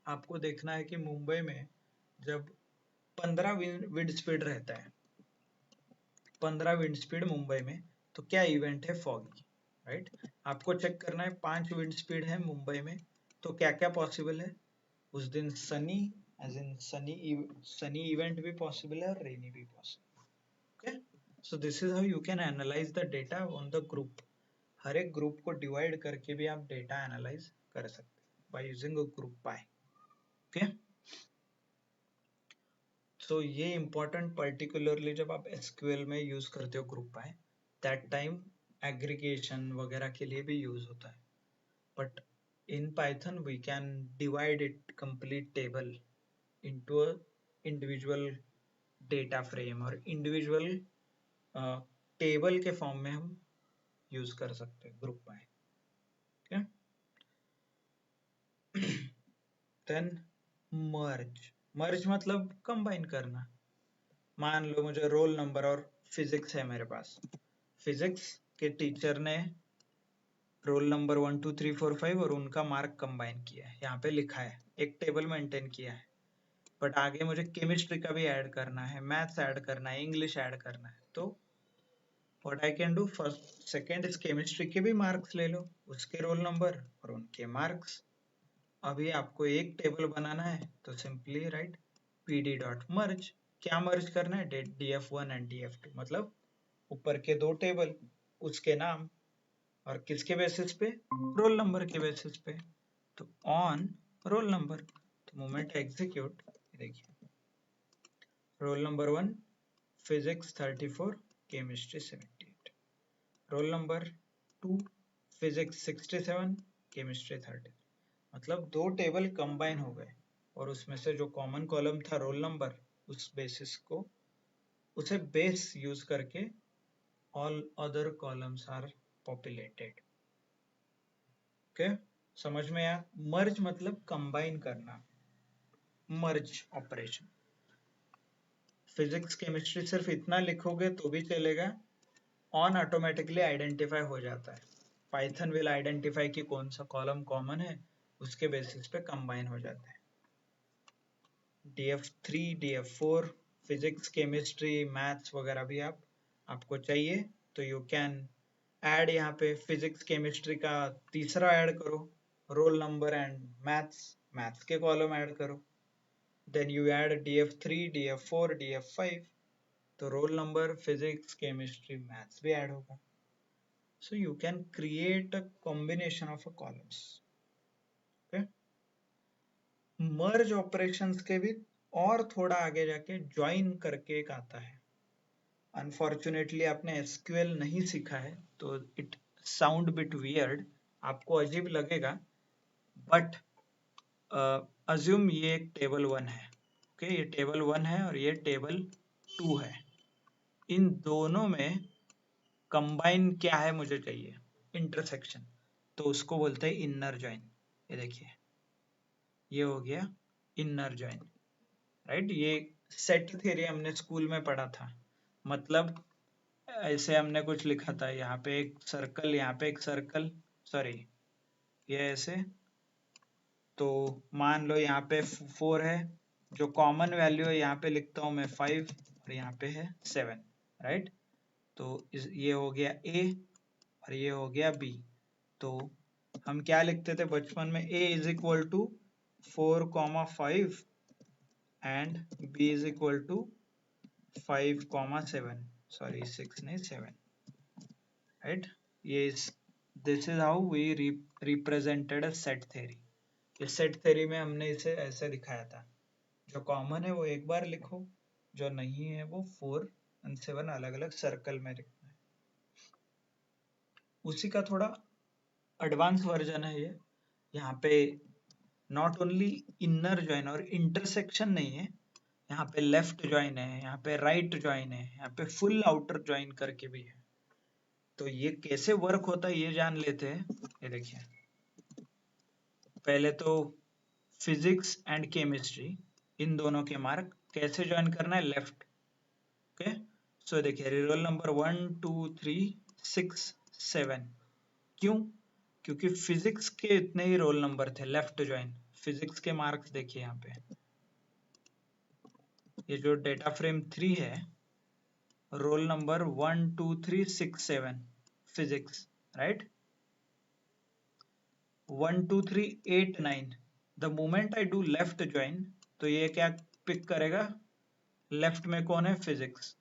आपको देखना है कि मुंबई में जब 15 विंड स्पीड रहता है, 15 विंड स्पीड मुंबई में, तो क्या इवेंट है, फॉगी, राइट। आपको चेक करना है 5 विंड स्पीड है मुंबई में, तो क्या क्या पॉसिबल है उस दिन, sunny, as in sunny event भी पॉसिबल है और रेनी भी possible. Okay, so this is how you can analyse the data on the group. हर एक ग्रुप को डिवाइड करके भी आप डेटा एनालाइज कर सकते हैं by using a group by. Okay, so ये इंपॉर्टेंट पर्टिकुलरली जब आप एसक्यूएल में यूज करते हो group by, that time aggregation वगैरह के लिए भी यूज होता है। But in Python we can divide it complete table into a individual data frame और individual टेबल के फॉर्म में हम यूज कर सकते हैं group by. Okay, then merge मतलब कंबाइन करना। मान लो मुझे रोल नंबर और फिजिक्स है मेरे पास, फिजिक्स के टीचर ने रोल नंबर 1 2 3 4 5 और उनका मार्क कंबाइन किया है, यहाँ पे लिखा है, एक टेबल मेंटेन किया है। बट आगे मुझे केमिस्ट्री का भी ऐड करना है, मैथ्स ऐड करना है, इंग्लिश ऐड करना है, तो what I can do, first second इस केमिस्ट्री के भी मार्क्स ले लो, उसके रोल नंबर और उनके मार्क्स। अभी आपको एक टेबल बनाना है तो सिंपली राइट pd डॉट मर्ज। क्या मर्ज करना है, df1 एंड df2, मतलब ऊपर के 2 टेबल, उसके नाम, और किसके बेसिस पे, रोल नंबर के बेसिस पे। तो ऑन रोल नंबर, तो मोमेंट एग्जीक्यूट, देखिए roll number 1 physics 34, chemistry 78, roll number 2 physics 67, chemistry 30। मतलब 2 टेबल कंबाइन हो गए और उसमें से जो कॉमन कॉलम था रोल नंबर, उस बेसिस को, उसे बेस यूज करके all other columns are populated. Okay, समझ में आया। मर्ज मतलब कंबाइन करना, मर्ज ऑपरेशन। फिजिक्स केमिस्ट्री सिर्फ इतना लिखोगे तो भी चलेगा, ऑन ऑटोमेटिकली आइडेंटिफाई हो जाता है। पाइथन विल आइडेंटिफाई कि कौन सा कॉलम कॉमन है, उसके बेसिस पे कंबाइन हो जाता है। df3 df4 physics chemistry maths वगैरह भी आपको चाहिए तो यू कैन ऐड, यहाँ पे फिजिक्स केमिस्ट्री का तीसरा ऐड करो, रोल नंबर एंड मैथ्स के कॉलम ऐड करो, then you add df3 df4 df5, तो roll number physics chemistry maths भी ऐड होगा। So you can create a combination of a columns. Okay? Merge operations के भी और थोड़ा आगे जाके join करके एक आता है। Unfortunately आपने SQL नहीं सीखा है तो it sound bit weird, आपको अजीब लगेगा, but assume ये एक टेबल 1 है, okay? ये टेबल 1 है और ये टेबल 2 है। इन दोनों में कंबाइन क्या है मुझे चाहिए, इंटरसेक्शन, तो उसको बोलते हैं इनर जॉइन। ये देखिए ये हो गया इनर जॉइन, राइट। ये सेट थ्योरी हमने स्कूल में पढ़ा था, मतलब ऐसे हमने कुछ लिखा था, यहाँ पे एक सर्कल, यहाँ पे एक सर्कल, सॉरी ये ऐसे, तो मान लो यहाँ पे 4 है, जो कॉमन वैल्यू है यहाँ पे लिखता हूँ मैं 5 और यहाँ पे है 7, राइट। तो ये हो गया A और ये हो गया B। तो हम क्या लिखते थे बचपन में, A is equal to 4,5 and B is equal to 5,7, sorry 6 नहीं 7, राइट। ये this is how we represented a set theory. इस सेट थ्योरी में हमने इसे ऐसे दिखाया था, जो कॉमन है वो एक बार लिखो, जो नहीं है वो 4 और 7 अलग अलग सर्कल में लिखना है। उसी का थोड़ा एडवांस वर्जन है ये। यहाँ पे नॉट ओनली इनर ज्वाइन और इंटरसेक्शन नहीं है, यहाँ पे लेफ्ट ज्वाइन है, यहाँ पे राइट ज्वाइन है, यहाँ पे फुल आउटर ज्वाइन करके भी है। तो ये कैसे वर्क होता है ये जान लेते हैं। ये देखिए, पहले तो फिजिक्स एंड केमिस्ट्री, इन दोनों के मार्क कैसे ज्वाइन करना है, लेफ्ट। ओके, सो देखिए रोल नंबर 1 2 3 6 7। क्यों? क्योंकि फिजिक्स के इतने ही रोल नंबर थे लेफ्ट ज्वाइन। फिजिक्स के मार्क्स देखिए यहाँ पे, ये जो डेटा फ्रेम 3 है, roll number 1 2 3 6 7 physics, right. 1 2 3 8 9, the moment I do left join, तो ये क्या पिक करेगा, लेफ्ट में कौन है, फिजिक्स,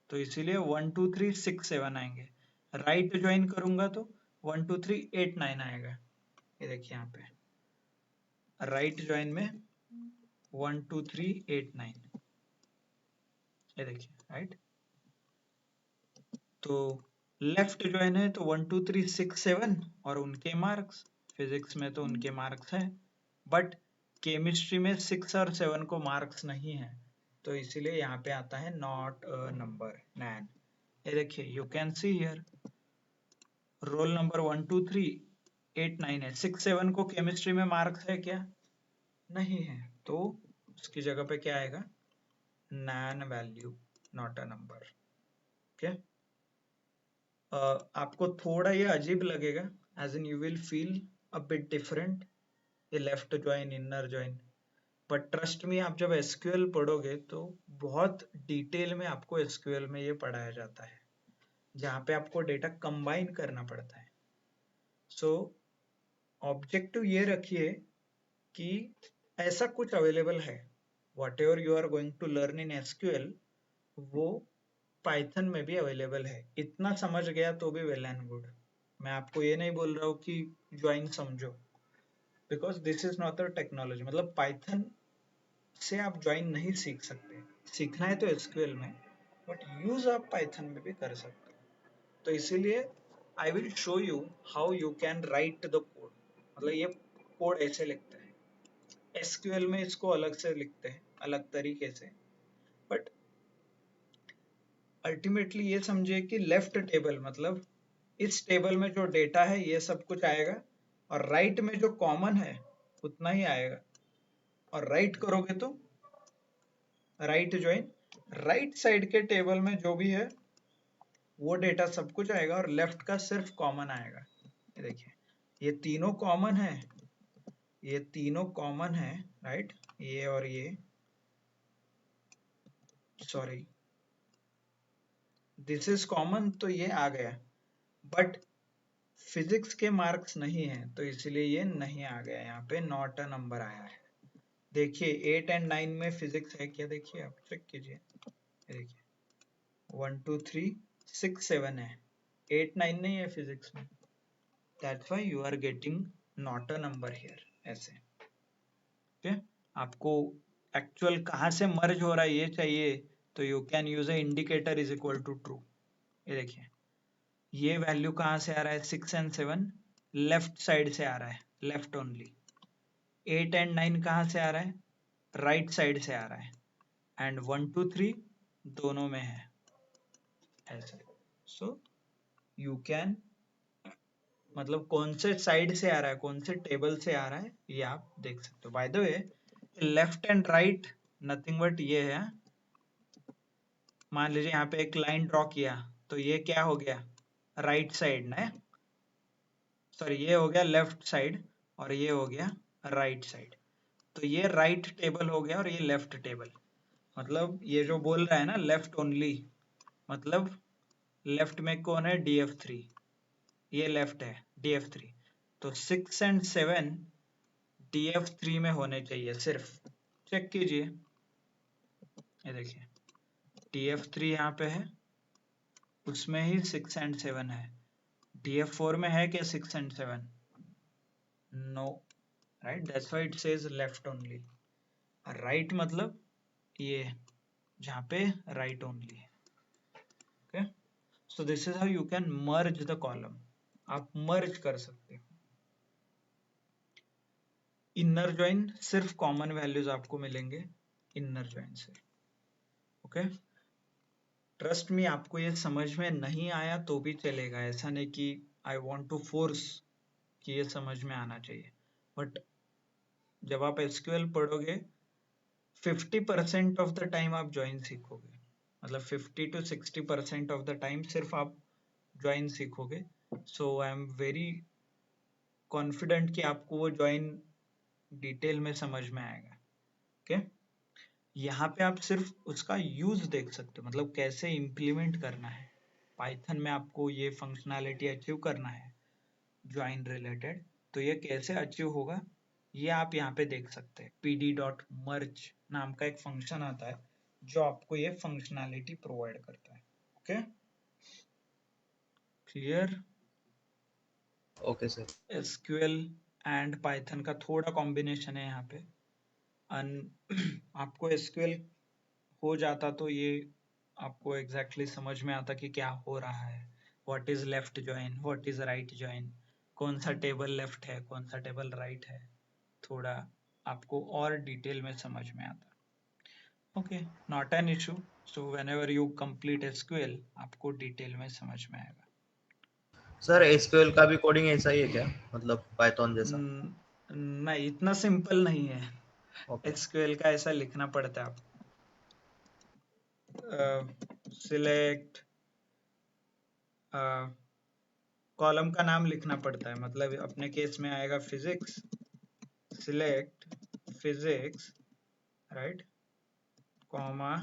तो इसीलिए 1 2 3 6 7 आएंगे। राइट ज्वाइन करूंगा तो 1 2 3 8 9 आएगा। ये देखिए यहाँ पे राइट ज्वाइन में 1 2 3 8 9, ये देखिए राइट। तो लेफ्ट ज्वाइन है तो 1 2 3 6 7 और उनके मार्क्स, फिजिक्स में तो उनके मार्क्स हैं, बट केमिस्ट्री में 6 और 7 को मार्क्स नहीं है, तो इसीलिए यहाँ पे आता है नॉट अ नंबर, नैन। ये देखिए you can see here roll number 1 2 3 8 9 है, 6 7 को केमिस्ट्री में मार्क्स है क्या, नहीं है, तो उसकी जगह पे क्या आएगा, NaN value, not a number. Okay, आपको थोड़ा ये अजीब लगेगा, as in you will feel a bit different, ये left join inner join, but trust me आप जब एसक्यूएल पढ़ोगे तो बहुत डिटेल में आपको एसक्यूएल में ये पढ़ाया जाता है, जहाँ पे आपको डेटा कंबाइन करना पड़ता है। सो ऑब्जेक्टिव ये रखिए कि ऐसा कुछ अवेलेबल है, whatever you are going to learn in SQL वो पाइथन में भी अवेलेबल है। इतना समझ गया तो भी वेल एंड गुड। मैं आपको ये नहीं बोल रहा हूँ कि ज्वाइन समझो, because this is not a technology. मतलब पाइथन से आप ज्वाइन नहीं सीख सकते, सीखना है तो एसक्यूएल में, बट यूज आप पाइथन में भी कर सकते हो। तो इसीलिए I will show you how you can write the code. मतलब ये कोड ऐसे लिखते हैं, एसक्यूएल में इसको अलग से लिखते हैं, अलग तरीके से, बट अल्टीमेटली ये समझिए कि लेफ्ट टेबल मतलब इस टेबल में जो डेटा है ये सब कुछ आएगा, और राइट में जो कॉमन है उतना ही आएगा। और राइट करोगे तो राइट ज्वाइन, राइट साइड के टेबल में जो भी है वो डेटा सब कुछ आएगा, और लेफ्ट का सिर्फ कॉमन आएगा। ये देखिए ये तीनों कॉमन है, ये तीनों कॉमन है, राइट, ये और ये, सॉरी दिस इज कॉमन, तो ये आ गया, बट फिजिक्स के मार्क्स नहीं है तो इसलिए ये नहीं आ गया, यहाँ पे नॉट अ नंबर आया है। देखिए 8 एंड 9 में फिजिक्स है क्या, देखिए आप चेक कीजिए, देखिए 1 2 3 6 7 है, 8 9 नहीं है फिजिक्स में, that's why you are getting not a number here, ऐसे। ओके, आपको एक्चुअल कहाँ से मर्ज हो रहा है ये चाहिए तो you can use a indicator is equal to true. ये देखिए ये वैल्यू कहाँ से आ रहा है, 6 एंड 7 लेफ्ट साइड से आ रहा है, लेफ्ट ओनली। 8 एंड 9 कहाँ से आ रहा है, राइट साइड से आ रहा है, एंड 1 2 3 दोनों में है, ऐसे। सो यू कैन, मतलब कौन से साइड से आ रहा है, कौन से टेबल से आ रहा है ये आप देख सकते हो। Bye the way left and right nothing but ये है, मान लीजिए यहाँ पे एक लाइन ड्रॉ किया तो ये क्या हो गया, राइट साइड ना, सॉरी ये हो गया लेफ्ट साइड और ये हो गया राइट साइड, तो ये राइट टेबल हो गया और ये लेफ्ट टेबल। मतलब ये जो बोल रहा है ना लेफ्ट ओनली, मतलब लेफ्ट में कौन है, df3, ये लेफ्ट है df3, तो 6 एंड 7 df3 में होने चाहिए सिर्फ, चेक कीजिए। ये देखिए df3 यहाँ पे है, उसमें ही 6 एंड 7 है, df4 में है क्या 6 and 7, no, right, that's why it says left only. Right मतलब ये जहाँ पे राइट ओनली है। Okay, so this is how you can merge the column. आप मर्ज कर सकते हो। इनर ज्वाइन सिर्फ कॉमन वैल्यूज आपको मिलेंगे इनर ज्वाइन से। ओके, ट्रस्ट मी, आपको ये समझ में नहीं आया तो भी चलेगा, ऐसा नहीं कि आई वॉन्ट टू फोर्स कि ये समझ में आना चाहिए। बट जब आप एसक्यूएल पढ़ोगे 50% ऑफ द टाइम आप ज्वाइन सीखोगे, मतलब 50 to 60% ऑफ द टाइम सिर्फ आप ज्वाइन सीखोगे। सो आई एम वेरी कॉन्फिडेंट कि आपको वो ज्वाइन डिटेल में समझ में आएगा। ओके, यहाँ पे आप सिर्फ उसका यूज देख सकते हो, मतलब कैसे इम्प्लीमेंट करना है। पाइथन में आपको ये फंक्शनैलिटी अचीव करना है ज्वाइन रिलेटेड, तो ये कैसे अचीव होगा ये आप यहाँ पे देख सकते हैं। pd.merge नाम का एक फंक्शन आता है जो आपको ये फंक्शनैलिटी प्रोवाइड करता है। Okay, clear? Okay sir. SQL and Python का थोड़ा कॉम्बिनेशन है यहाँ पे। आपको एसक्यूएल हो जाता तो ये आपको एग्जैक्टली समझ में आता कि क्या हो रहा है। What is left join, what is right join, कौन सा टेबल लेफ्ट है, कौन सा टेबल राइट है, थोड़ा आपको और डिटेल में समझ में आता। Okay, not an issue. So whenever you complete SQL आपको डिटेल में समझ में आएगा। सर एसक्यूएल का भी कोडिंग ऐसा ही है क्या, मतलब पाइथन जैसा? नहीं, इतना सिंपल नहीं है। ओके। एसक्यूएल का ऐसा लिखना पड़ता है आपको, सिलेक्ट कॉलम का नाम लिखना पड़ता है, मतलब अपने केस में आएगा physics, select physics, right, comma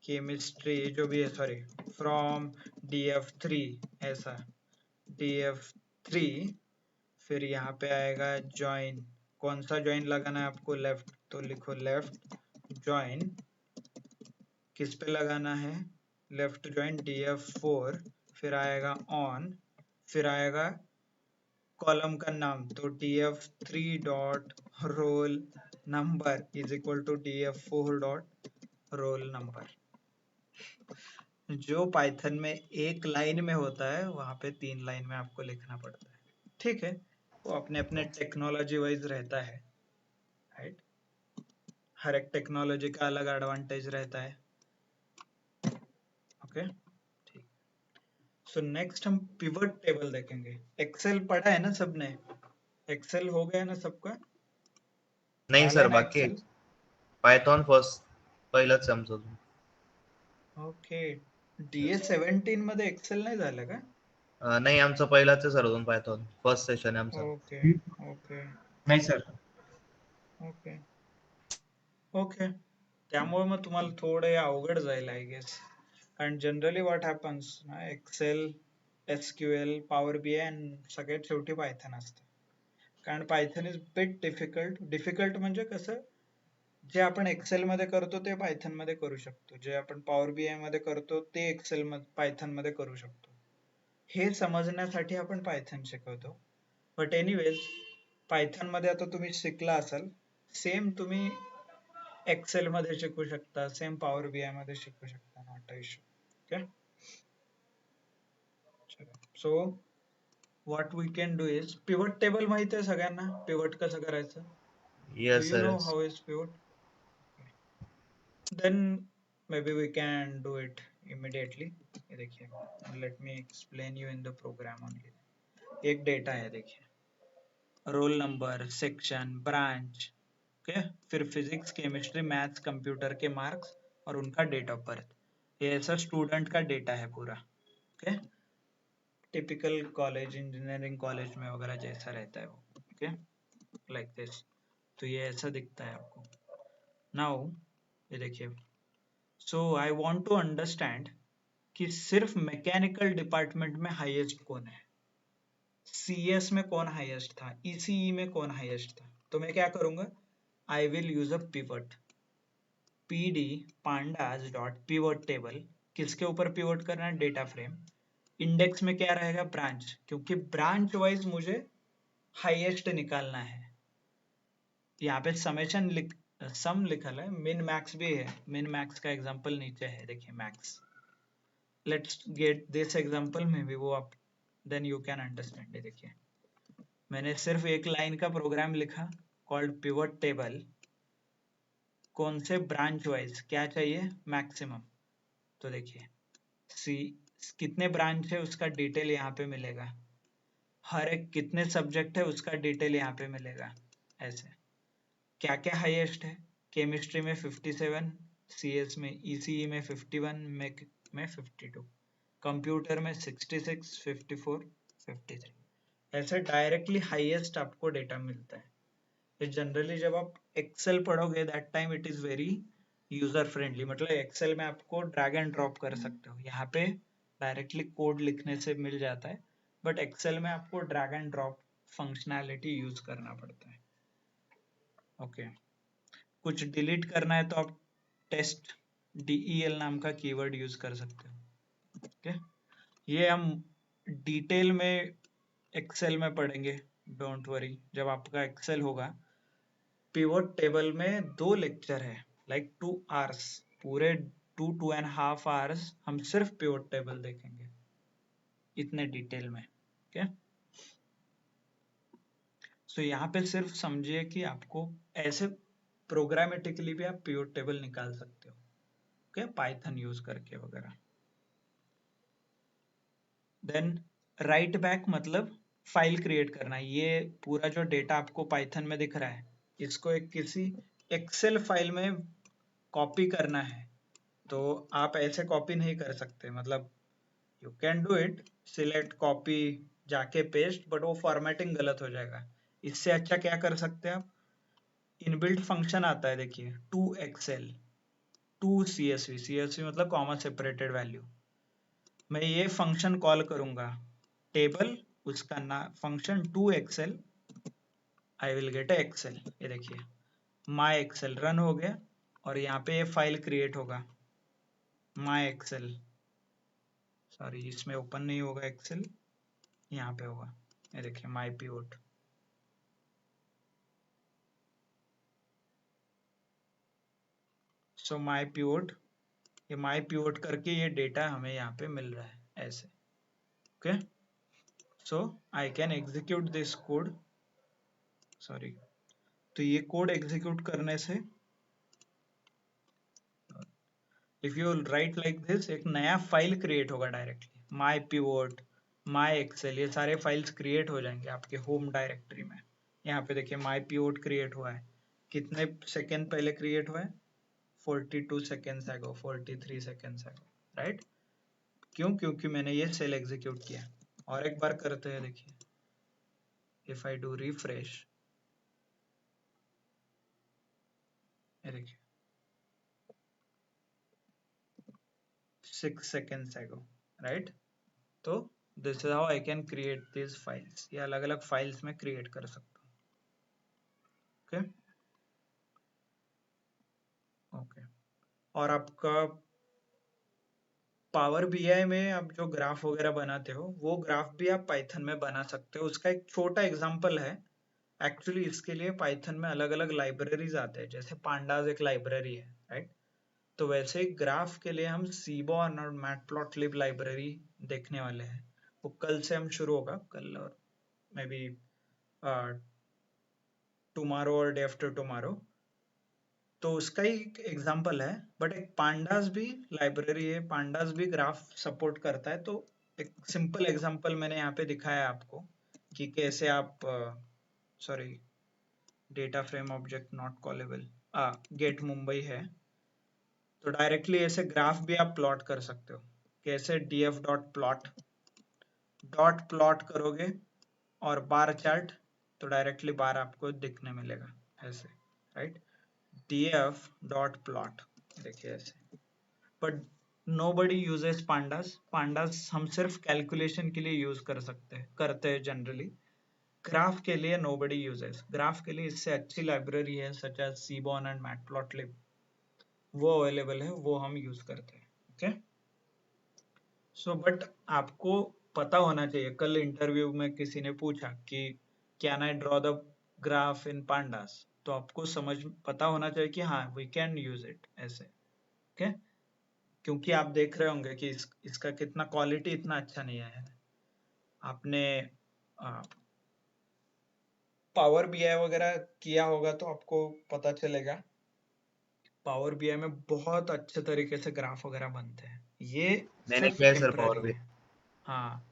chemistry जो भी है, सॉरी, फ्रॉम df3, ऐसा df3। फिर यहाँ पे आएगा ज्वाइन, कौन सा ज्वाइन लगाना है आपको, लेफ्ट, तो लिखो लेफ्ट ज्वाइन। किस पे लगाना है, लेफ्ट ज्वाइन df4। फिर आएगा ऑन, फिर आएगा कॉलम का नाम, तो df3 dot roll number is equal to df4 dot roll number. जो पाइथन में एक लाइन में होता है वहां पे 3 लाइन में आपको लिखना पड़ता है। ठीक है, वो अपने अपने टेक्नोलॉजी वाइज रहता है, राइट, हर एक टेक्नोलॉजी का अलग एडवांटेज रहता है। ओके, ठीक। सो नेक्स्ट हम पिवट टेबल देखेंगे। एक्सेल पढ़ा है ना सबने, एक्सेल हो गया ना सबका, नाही झालंय सर, ना बाकी आहे. एक्सेल? पायथॉन फर्स्ट पहिलंच आहे आमचं अजून. ओके, DA17 मध्ये एक्सेल नाही झालं का? नाही, आमचं पहिलाच आहे सर अजून पायथॉन. फर्स्ट सेशन आहे आमचं. ओके, ओके, नाही सर. ओके, ओके, त्यामुळे मग तुम्हाला थोडं अवघड जाईल आय गेस. कारण जनरली व्हॉट हॅपन्स ना, Excel, SQL, power B I आणि सगळ्यात शेवटी पायथन असतं. कारण Python is bit difficult. Difficult म्हणजे कसं, जे आपण एक्सेल मध्ये करतो ते पायथन मध्ये करू शकतो, जे आपण पॉवर बी आय मध्ये करतो ते एक्सेल मध्ये पायथन मध्ये करू शकतो. हे समजण्यासाठी आपण पायथन शिकवतो. बट एनिवेज, पायथन मध्ये आता तुम्ही शिकला असाल, सेम तुम्ही एक्सेल मध्ये शिकू शकता, सेम पॉवर बी आय मध्ये शिकू शकता, not a issue. Okay, so what we can do is, pivot table माहिती आहे सगळ्यांना, पिवट कसं करायचं? Do yes you sir. No how is pivot? Then may be we can do it immediately. ये देखिए, let me explain you in the program only. एक डेटा है देखिए, roll number, section, branch, okay, फिर फिजिक्स, केमिस्ट्री, मैथ्स, कंप्यूटर के marks और उनका डेट ऑफ बर्थ। ये ऐसा स्टूडेंट का डेटा है पूरा। Okay, typical college, engineering college में वगैरह जैसा रहता है वो। Okay, like this. तो ये ऐसा दिखता है आपको। नाउ ये देखिए, सो आई वांट टू अंडरस्टैंड कि सिर्फ मैकेनिकल डिपार्टमेंट में हाईएस्ट कौन है, सीएस में कौन हाईएस्ट था, ईसीई में कौन हाईएस्ट था। तो मैं क्या करूंगा, I will use a pivot, PD pandas dot pivot table. किसके ऊपर पिवट करना है, डेटा फ्रेम। इंडेक्स में क्या रहेगा, ब्रांच, क्योंकि ब्रांच वाइज मुझे हाईएस्ट निकालना है। यहाँ पे समेशन सम लिखा है, मिन मैक्स भी है, मिन मैक्स का एग्जांपल नीचे है देखिए, max. Let's get this example में भी वो आप देन यू कैन अंडरस्टैंड। देखिए मैंने सिर्फ एक लाइन का प्रोग्राम लिखा कॉल्ड पिवट टेबल, कौन से ब्रांच वाइज क्या चाहिए मैक्सिमम। तो देखिए सी कितने ब्रांच है उसका डिटेल यहाँ पे मिलेगा, हर एक कितने सब्जेक्ट है उसका डिटेल यहाँ पे मिलेगा। ऐसे क्या क्या हाईएस्ट है, केमिस्ट्री में 57, सीएस में ईसीई में 51, मेक में 52, कंप्यूटर में 66, 54, 53। ऐसे डायरेक्टली हाईएस्ट आपको डेटा मिलता है। ये जनरली जब आप एक्सेल पढ़ोगे that time it is very user friendly, मतलब एक्सेल में आपको ड्रैग एंड ड्रॉप कर सकते हो, यहाँ पे डायरेक्टली कोड लिखने से मिल जाता है, बट एक्सेल में आपको drag and drop functionality use करना पड़ता है। ओके कुछ डिलीट करना है तो आप टेस्ट del नाम का कीवर्ड यूज कर सकते हो। ओके ये हम डिटेल में एक्सेल में पढ़ेंगे, डोंट वरी। जब आपका एक्सेल होगा पिवट टेबल में 2 लेक्चर है, लाइक 2 आवर्स, पूरे 2.5 आवर्स हम सिर्फ पिवट टेबल देखेंगे इतने डिटेल में। ओके सो यहाँ पे सिर्फ समझिए कि आपको ऐसे प्रोग्रामेटिकली भी आप पिवट टेबल निकाल सकते हो, ओके पाइथन यूज करके वगैरह। देन राइट बैक मतलब फाइल क्रिएट करना। ये पूरा जो डेटा आपको पाइथन में दिख रहा है इसको एक किसी एक्सेल फाइल में कॉपी करना है, तो आप ऐसे कॉपी नहीं कर सकते, मतलब you can do it, select copy जाके पेस्ट, बट वो फॉर्मेटिंग गलत हो जाएगा। इससे अच्छा क्या कर सकते हैं आप, इनबिल्ट फंक्शन आता है देखिए, to Excel, to CSV, CSV मतलब कॉमा सेपरेटेड वैल्यू। मैं ये फंक्शन कॉल करूंगा टेबल, उसका ना function to Excel, I will get a Excel. ये देखिए माई एक्सेल रन हो गया, और यहाँ पे ये फाइल क्रिएट होगा माई एक्सेल, सॉरी इसमें ओपन नहीं होगा एक्सेल, यहाँ पे होगा। ये देखिए माई पिवट, सो माई पिवट, ये माई पिवट करके ये डेटा हमें यहाँ पे मिल रहा है ऐसे। Okay so I can execute this code, sorry, तो ये कोड एग्जीक्यूट करने से if you right like this एक नया फाइल क्रिएट होगा डायरेक्टली, माई पिवट, माई एक्सेल, ये सारे फाइल्स क्रिएट हो जाएंगे आपके होम डायरेक्टरी में। यहाँ पे देखिए माई पिवट क्रिएट हुआ है, कितने सेकेंड पहले क्रिएट हुआ है, 42 सेकेंड्स एगो, 43 सेकेंड्स एगो, राइट। क्यों, क्योंकि मैंने ये सेल एग्जीक्यूट किया। और एक बार करते हैं देखिए, इफ आई डू रिफ्रेश, ये देखिए 6 seconds ago, right? तो this is how I can create this files, ये अलग अलग फाइल्स में क्रिएट कर सकता हूँ। ओके ओके और आपका पावर बीआई में आप जो ग्राफ वगैरह बनाते हो वो ग्राफ भी आप पाइथन में बना सकते हो। उसका एक छोटा एग्जांपल है, एक्चुअली इसके लिए पाइथन में अलग अलग लाइब्रेरीज आते हैं, जैसे पांडाज एक लाइब्रेरी है, राइट। तो वैसे ही ग्राफ के लिए हम सीबॉर्न और मैटप्लॉटलिब लाइब्रेरी देखने वाले हैं, वो कल से हम शुरू होगा, कल और मे बी टुमारो और डे आफ्टर टुमारो। तो उसका ही एक एग्जांपल है, बट एक पांडास भी लाइब्रेरी है, पांडास भी ग्राफ सपोर्ट करता है। तो एक सिंपल एग्जांपल मैंने यहाँ पे दिखाया है आपको कि कैसे आप, sorry data frame object not callable, get Mumbai है, तो डायरेक्टली ऐसे ग्राफ भी आप प्लॉट कर सकते हो। कैसे, df डॉट प्लॉट करोगे और बार चार्ट, तो डायरेक्टली बार आपको दिखने मिलेगा ऐसे, राइट। df डॉट प्लॉट, देखिए ऐसे, but nobody uses pandas, pandas हम सिर्फ कैलकुलेशन के लिए यूज कर सकते हैं, करते हैं जनरली। ग्राफ के लिए नो बडी यूजेस, ग्राफ के लिए इससे अच्छी लाइब्रेरी है such as seaborn and matplotlib, वो अवेलेबल है, वो हम यूज करते हैं। ओके सो बट आपको पता होना चाहिए, कल इंटरव्यू में किसी ने पूछा कि can I draw the graph in pandas, तो आपको समझ पता होना चाहिए कि हाँ वी कैन यूज इट ऐसे। ओके क्योंकि आप देख रहे होंगे कि इसका कितना क्वालिटी इतना अच्छा नहीं आया है। आपने पावर बीआई वगैरह किया होगा तो आपको पता चलेगा, पावर बीआई में बहुत अच्छे तरीके से ग्राफ वगैरह बनते हैं। ये मैंने सिर्फ किया है सर पावर टेम्पररी भी। है। हाँ,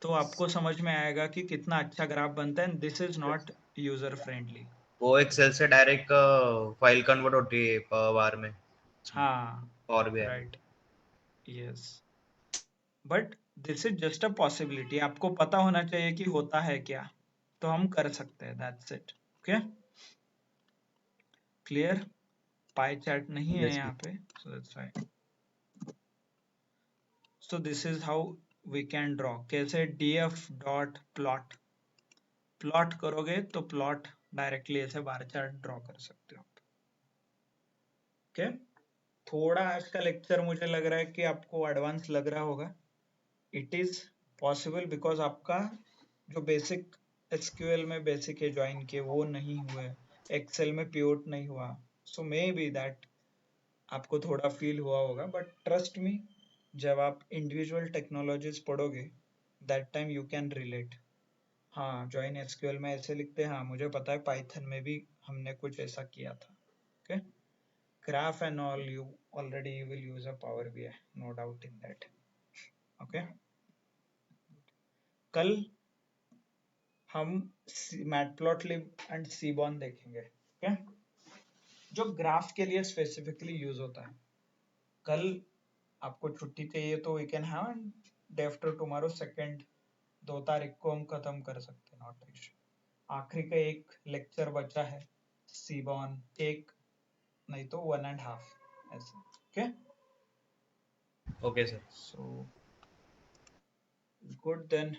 तो आपको समझ में आएगा कि कितना अच्छा ग्राफ बनता है। This is not user friendly. वो एक्सेल से डायरेक्ट फाइल कन्वर्ट होती है बार में, हाँ, पावर भी है। Right, yes, but this is just a possibility. आपको पता होना चाहिए कि होता है क्या, तो हम कर सकते हैं, that's it. Okay, clear? Pie chart नहीं है यस यहाँ पे, so that's fine. So this is how we can draw. कैसे? df डॉट प्लॉट, प्लॉट करोगे तो प्लॉट डायरेक्टली ऐसे बार चार्ट ड्रॉ कर सकते हो। ओके, थोड़ा आज का लेक्चर मुझे लग रहा है कि आपको एडवांस लग रहा होगा। इट इज पॉसिबल बिकॉज आपका जो बेसिक एसक्यूएल में बेसिक है ज्वाइन के, वो नहीं हुए, एक्सेल में पिवट नहीं हुआ, सो मे बी दैट आपको थोड़ा फील हुआ होगा। बट ट्रस्ट मी, जब आप इंडिविजुअल टेक्नोलॉजीज पढ़ोगे, that time you can relate. हाँ, ज्वाइन एसक्यूएल में ऐसे लिखते हैं, हाँ मुझे पता है, पाइथन में भी हमने कुछ ऐसा किया था। Okay, graph and all, you already you will use a power bi, no doubt in that. Okay, कल हम मैटप्लॉटलिब एंड सीबॉन देखेंगे। ओके, जो ग्राफ के लिए स्पेसिफिकली यूज होता है। कल आपको छुट्टी चाहिए तो we can have, and day after tomorrow second 2 तारीख को हम खत्म कर सकते हैं, नॉट इशू। आखिरी का एक लेक्चर बचा है, सीबॉन एक, नहीं तो 1.5 ऐसे। Okay, okay sir. So good then,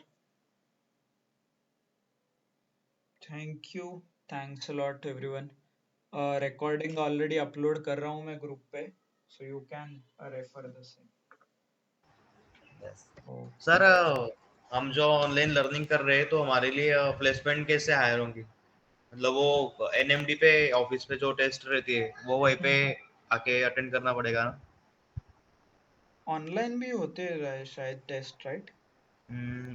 thank you, thanks a lot everyone. Recording already upload कर रहा हूँ मैं ग्रुप पे, so you can refer the same. Sir okay, हम जो ऑनलाइन लर्निंग कर रहे हैं तो हमारे लिए प्लेसमेंट कैसे हायर होंगी? मतलब वो एनएमडी पे ऑफिस पे जो टेस्ट रहती है वो वहीं पे आके अटेंड करना पड़ेगा ना? ऑनलाइन भी होते रहे शायद test, right?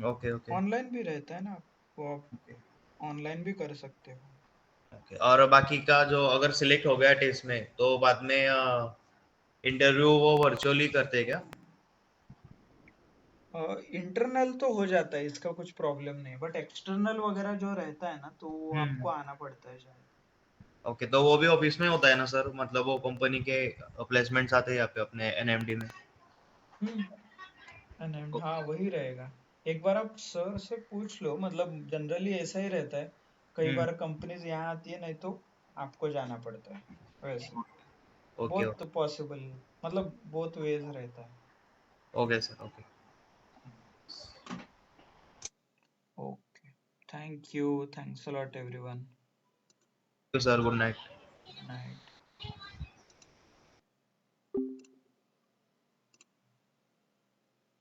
Okay okay online भी रहता है ना, वो आप ओके ऑनलाइन भी कर सकते हो। ओके। और बाकी का जो अगर सिलेक्ट हो गया टेस्ट में तो बाद में इंटरव्यू वो वर्चुअली करते हैं क्या? इंटरनल तो हो जाता है, इसका कुछ प्रॉब्लम नहीं, बट एक्सटर्नल वगैरह जो रहता है ना, तो वो आपको हम्म। आना पड़ता है शायद। ओके, तो वो भी ऑफिस में होता है ना सर? मतलब वो कंपनी के प्लेसमेंट्स आते हैं यहाँ पे अपने एनएमडी में? हम्म, हाँ वही रहेगा। एक बार आप सर से पूछ लो, मतलब जनरली ऐसा ही रहता है। कई हम्म। बार कंपनीज यहाँ आती है, नहीं तो आपको जाना पड़ता है वैसे। ओके बहुत ओके पॉसिबल, मतलब बहुत वेज रहता है। Okay sir okay. Okay, thank you, thanks a lot everyone. तो sir good night. Good night.